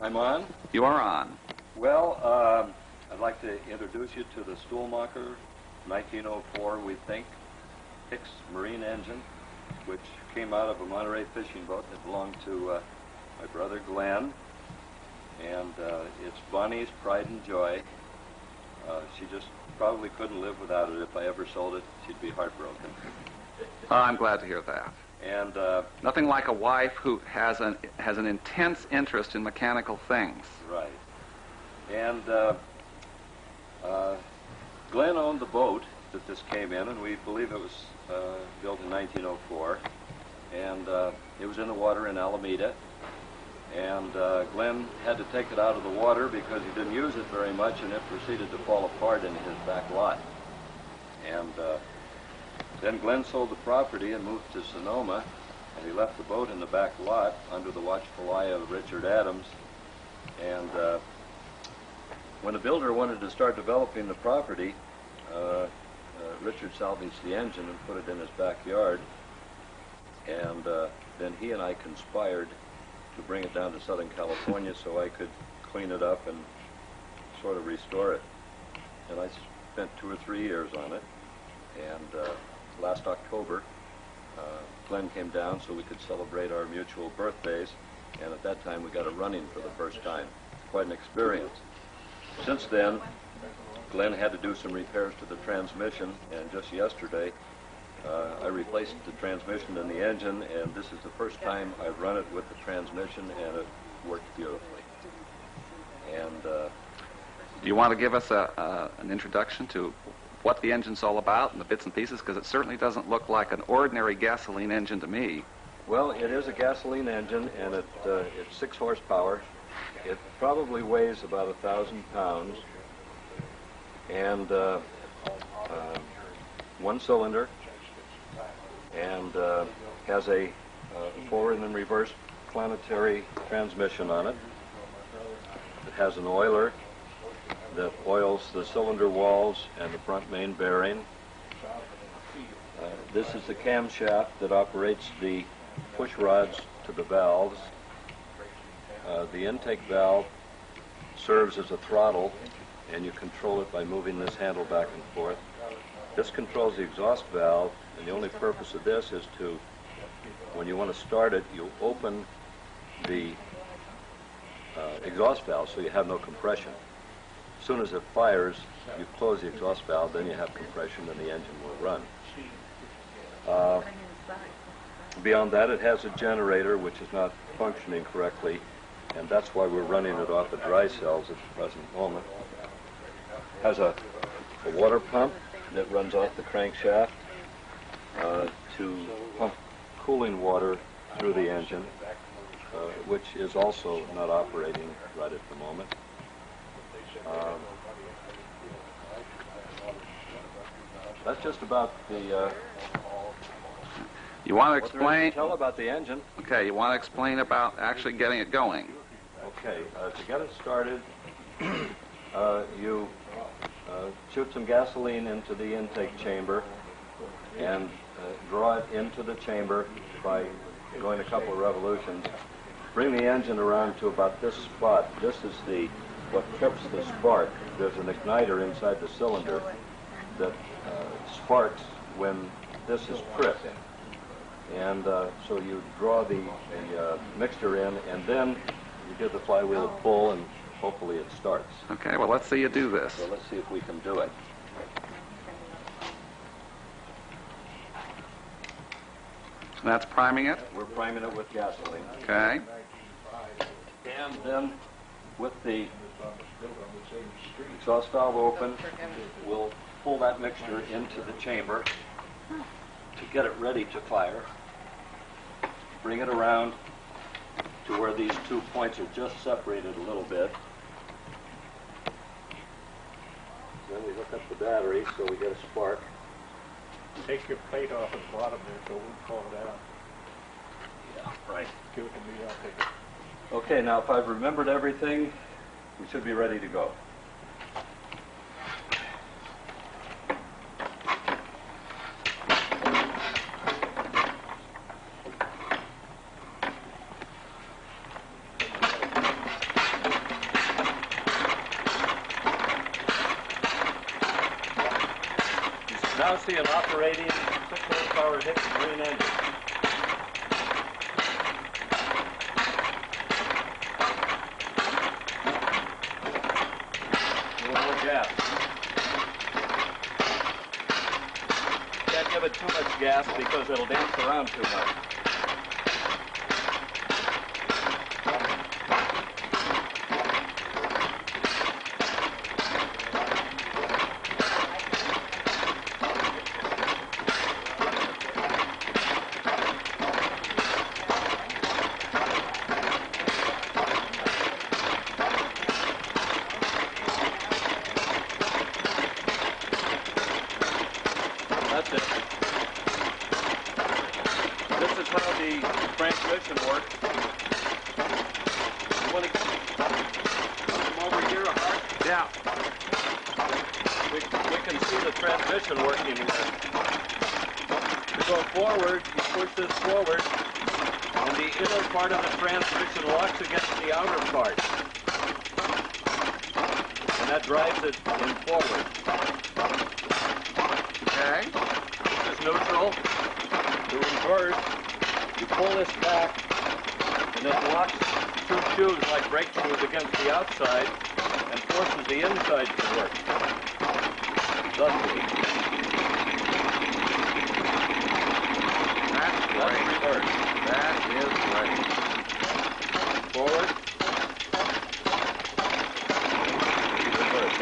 I'm on? You are on. Well, I'd like to introduce you to the Stuhlmacher 1904, we think, Hicks Marine engine, which came out of a Monterey fishing boat that belonged to my brother Glenn. And it's Bonnie's pride and joy. She just probably couldn't live without it. If I ever sold it, she'd be heartbroken. I'm glad to hear that. And nothing like a wife who has an intense interest in mechanical things. right. And Glenn owned the boat that this came in, and we believe it was built in 1904. And it was in the water in Alameda. And Glenn had to take it out of the water because he didn't use it very much, and it proceeded to fall apart in his back lot. And then Glenn sold the property and moved to Sonoma, and he left the boat in the back lot under the watchful eye of Richard Adams. And when the builder wanted to start developing the property, Richard salvaged the engine and put it in his backyard. And then he and I conspired to bring it down to Southern California so I could clean it up and sort of restore it. And I spent 2 or 3 years on it. And last October, Glenn came down so we could celebrate our mutual birthdays. And at that time, we got it running for the first time. Quite an experience. Since then, Glenn had to do some repairs to the transmission, and just yesterday, I replaced the transmission and the engine, and this is the first time I've run it with the transmission, and it worked beautifully. And do you want to give us an introduction to what the engine's all about and the bits and pieces? Because it certainly doesn't look like an ordinary gasoline engine to me. well, it is a gasoline engine, and it's 6 horsepower. It probably weighs about 1,000 pounds, and 1 cylinder, and has a forward and reverse planetary transmission on it. It has an oiler that oils the cylinder walls and the front main bearing. This is the camshaft that operates the push rods to the valves. The intake valve serves as a throttle, and you control it by moving this handle back and forth. This controls the exhaust valve, and the only purpose of this is to, when you want to start it, you open the exhaust valve so you have no compression. As soon as it fires, you close the exhaust valve, then you have compression, and the engine will run. Beyond that, it has a generator which is not functioning correctly, and that's why we're running it off the dry cells at the present moment. Has a water pump that runs off the crankshaft to pump cooling water through the engine, which is also not operating right at the moment. That's just about the... You want to what there is explain? to tell about the engine. Okay, you want to explain about actually getting it going? Okay, to get it started, you shoot some gasoline into the intake chamber and draw it into the chamber by going a couple of revolutions. Bring the engine around to about this spot. This is what trips the spark. There's an igniter inside the cylinder that sparks when this is tripped. And so you draw the mixture in, and then you give the flywheel a pull, and hopefully it starts. Okay, well, let's see you do this. So let's see if we can do it. And that's priming it? We're priming it with gasoline. Okay. And then with the exhaust valve open, we'll pull that mixture into the chamber to get it ready to fire. Bring it around to where these 2 points are just separated a little bit. Then we hook up the battery so we get a spark. Take your plate off at the bottom there so it won't fall down. Yeah, right. Give it to me, I'll take it. Okay, now if I've remembered everything, we should be ready to go. now see an operating 6-horsepower Hicks marine engine. A little more gas. Can't give it too much gas because it'll dance around too much. That's it. This is how the transmission works. You want to come over here, Hart? Yeah. We can see the transmission working here. You go forward, you push this forward, and the inner part of the transmission locks against the outer part. And that drives it in forward. Okay. This is neutral. To reverse, you pull this back, and it locks two shoes like brake shoes against the outside and forces the inside to work. Thusly. That's great. Reverse. That is great. Forward. Reverse.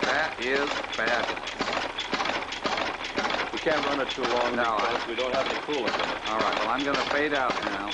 That is fabulous. We can't run it too long No, because we don't have the coolant in it. All right, well, I'm going to fade out now.